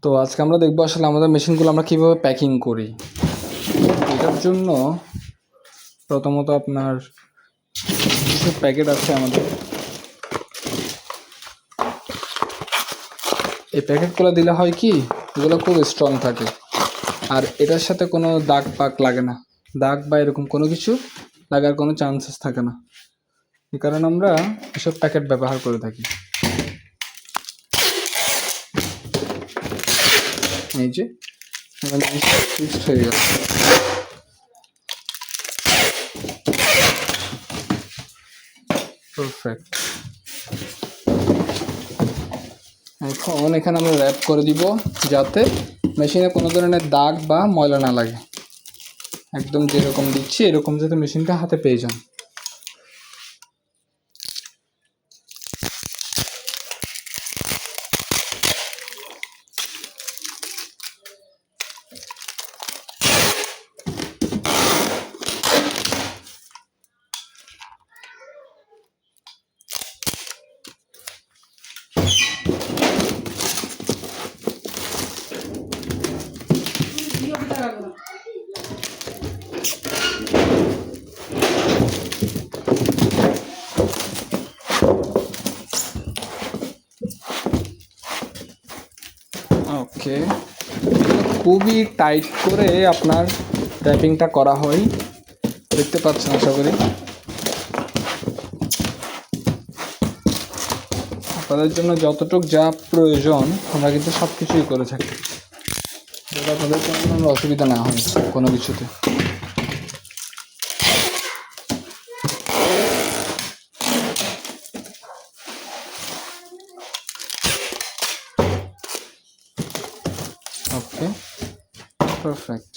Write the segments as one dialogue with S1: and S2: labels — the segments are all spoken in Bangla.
S1: তো আজকে আমরা দেখবো আসলে আমাদের মেশিনগুলো আমরা কীভাবে প্যাকিং করি। এটার জন্য প্রথমত আপনার কিছু প্যাকেট আছে আমাদের, এই প্যাকেটগুলো দিলে হয় কি এগুলো খুব স্ট্রং থাকে আর এটার সাথে কোনো দাগ পাক লাগে না, দাগ বা এরকম কোনো কিছু লাগার কোনো চান্সেস থাকে না। এই কারণে আমরা এসব প্যাকেট ব্যবহার করে থাকি। এই যে ফিক্সড হয়ে গেছে। পারফেক্ট। এখন এখানে আমরা র্যাপ করে দিব যাতে মেশিনে কোনো ধরনের দাগ বা ময়লা না লাগে। একদম যেরকম দিচ্ছি এরকম যাতে মেশিনটা হাতে পেয়ে যান। ওকে, খুবই টাইট করে আপনার র্যাপিংটা করা হয়, দেখতে পাচ্ছেন আশা করি। আপনাদের জন্য যতটুকু যা প্রয়োজন আমরা কিন্তু সব কিছুই করে থাকি, যাতে আপনাদের কোনো অসুবিধা না হয় কোনো কিছুতে। ওকে, পারফেক্ট।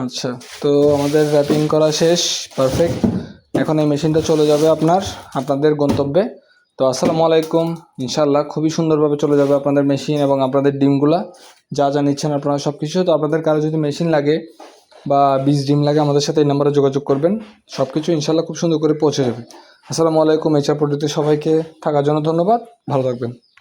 S1: আচ্ছা, তো আমাদের র্যাপিং করা শেষ, পারফেক্ট। এখন এই মেশিনটা চলে যাবে আপনাদের গন্তব্যে। তো আসসালামু আলাইকুম। ইনশাআল্লাহ খুবই সুন্দরভাবে চলে যাবে আপনাদের মেশিন এবং আপনাদের ডিমগুলা, যা যা নিচ্ছেন আপনারা সব কিছু। তো আপনাদের কারো যদি মেশিন লাগে বা 20 ডিম লাগে আমাদের সাথে এই নাম্বারে যোগাযোগ করবেন, সব কিছু ইনশাআল্লাহ খুব সুন্দর করে পৌঁছে যাবে। আসসালামু আলাইকুম। HR পদ্ধতিতে সবাইকে থাকার জন্য ধন্যবাদ, ভালো থাকবেন।